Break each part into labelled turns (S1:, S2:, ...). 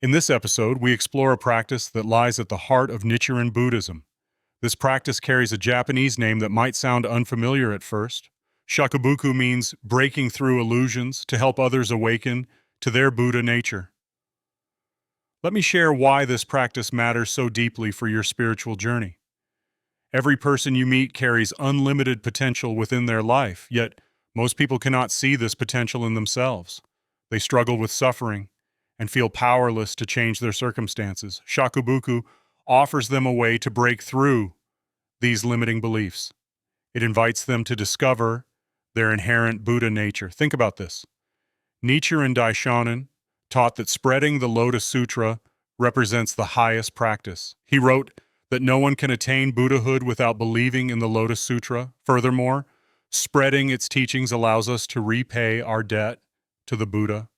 S1: In this episode, we explore a practice that lies at the heart of Nichiren Buddhism. This practice carries a Japanese name that might sound unfamiliar at first. Shakubuku means breaking through illusions to help others awaken to their Buddha nature. Let me share why this practice matters so deeply for your spiritual journey. Every person you meet carries unlimited potential within their life, yet most people cannot see this potential in themselves. They struggle with suffering and feel powerless to change their circumstances. Shakubuku offers them a way to break through these limiting beliefs. It invites them to discover their inherent Buddha nature. Think about this. Nichiren Daishonin taught that spreading the Lotus Sutra represents the highest practice. He wrote that no one can attain Buddhahood without believing in the Lotus Sutra. Furthermore, spreading its teachings allows us to repay our debt to the Buddha.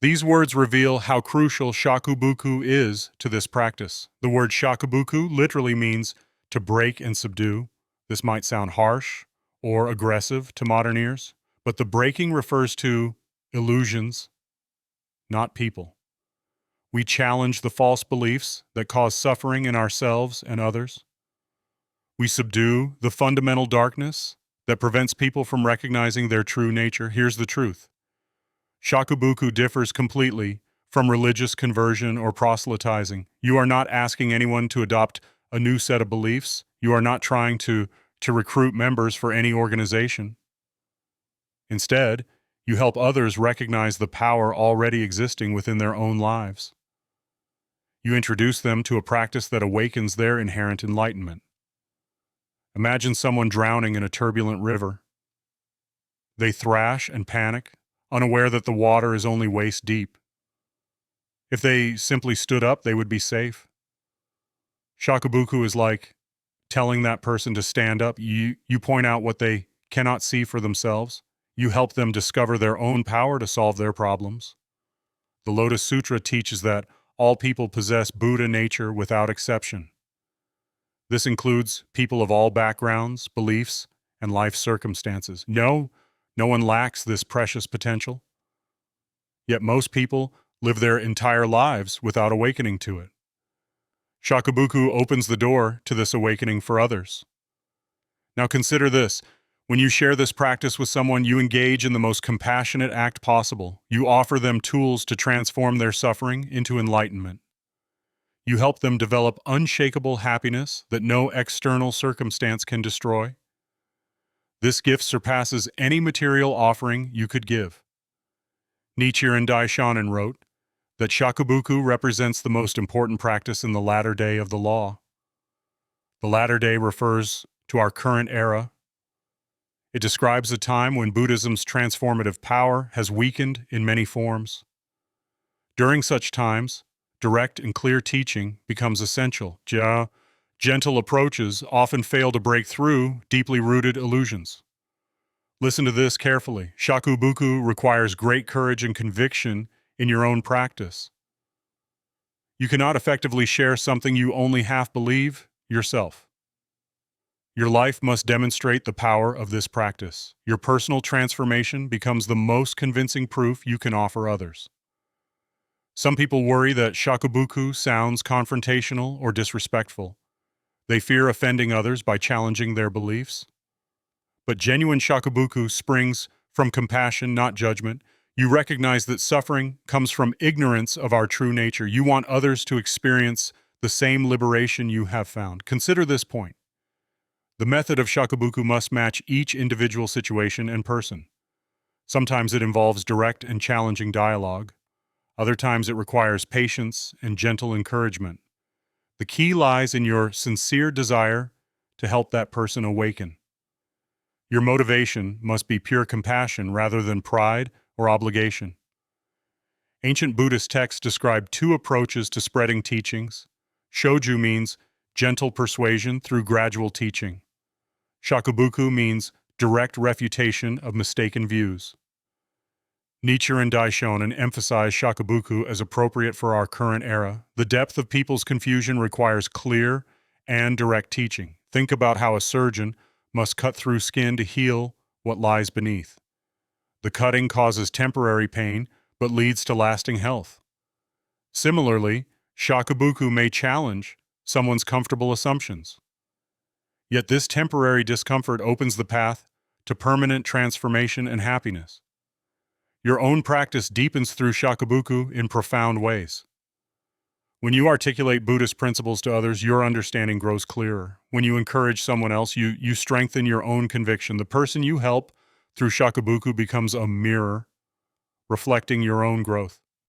S1: These words reveal how crucial Shakubuku is to this practice. The word Shakubuku literally means to break and subdue. This might sound harsh or aggressive to modern ears, but the breaking refers to illusions, not people. We challenge the false beliefs that cause suffering in ourselves and others. We subdue the fundamental darkness that prevents people from recognizing their true nature. Here's the truth. Shakubuku differs completely from religious conversion or proselytizing. You are not asking anyone to adopt a new set of beliefs. You are not trying to recruit members for any organization. Instead, you help others recognize the power already existing within their own lives. You introduce them to a practice that awakens their inherent enlightenment. Imagine someone drowning in a turbulent river. They thrash and panic, unaware that the water is only waist deep. If they simply stood up, they would be safe. Shakubuku is like telling that person to stand up. You point out what they cannot see for themselves. You help them discover their own power to solve their problems. The Lotus Sutra teaches that all people possess Buddha nature without exception. This includes people of all backgrounds, beliefs, and life circumstances. No one lacks this precious potential. Yet most people live their entire lives without awakening to it. Shakubuku opens the door to this awakening for others. Now consider this. When you share this practice with someone, you engage in the most compassionate act possible. You offer them tools to transform their suffering into enlightenment. You help them develop unshakable happiness that no external circumstance can destroy. This gift surpasses any material offering you could give. Nichiren Daishonin wrote that Shakubuku represents the most important practice in the latter day of the law. The latter day refers to our current era. It describes a time when Buddhism's transformative power has weakened in many forms. During such times, direct and clear teaching becomes essential. Gentle approaches often fail to break through deeply rooted illusions. Listen to this carefully. Shakubuku requires great courage and conviction in your own practice. You cannot effectively share something you only half believe yourself. Your life must demonstrate the power of this practice. Your personal transformation becomes the most convincing proof you can offer others. Some people worry that Shakubuku sounds confrontational or disrespectful. They fear offending others by challenging their beliefs. But genuine Shakubuku springs from compassion, not judgment. You recognize that suffering comes from ignorance of our true nature. You want others to experience the same liberation you have found. Consider this point. The method of Shakubuku must match each individual situation and person. Sometimes it involves direct and challenging dialogue. Other times it requires patience and gentle encouragement. The key lies in your sincere desire to help that person awaken. Your motivation must be pure compassion rather than pride or obligation. Ancient Buddhist texts describe two approaches to spreading teachings. Shoju means gentle persuasion through gradual teaching. Shakubuku means direct refutation of mistaken views. Nichiren Daishonin emphasized Shakubuku as appropriate for our current era. The depth of people's confusion requires clear and direct teaching. Think about how a surgeon must cut through skin to heal what lies beneath. The cutting causes temporary pain, but leads to lasting health. Similarly, Shakubuku may challenge someone's comfortable assumptions. Yet this temporary discomfort opens the path to permanent transformation and happiness. Your own practice deepens through Shakubuku in profound ways. When you articulate Buddhist principles to others, your understanding grows clearer. When you encourage someone else, you strengthen your own conviction. The person you help through Shakubuku becomes a mirror, reflecting your own growth.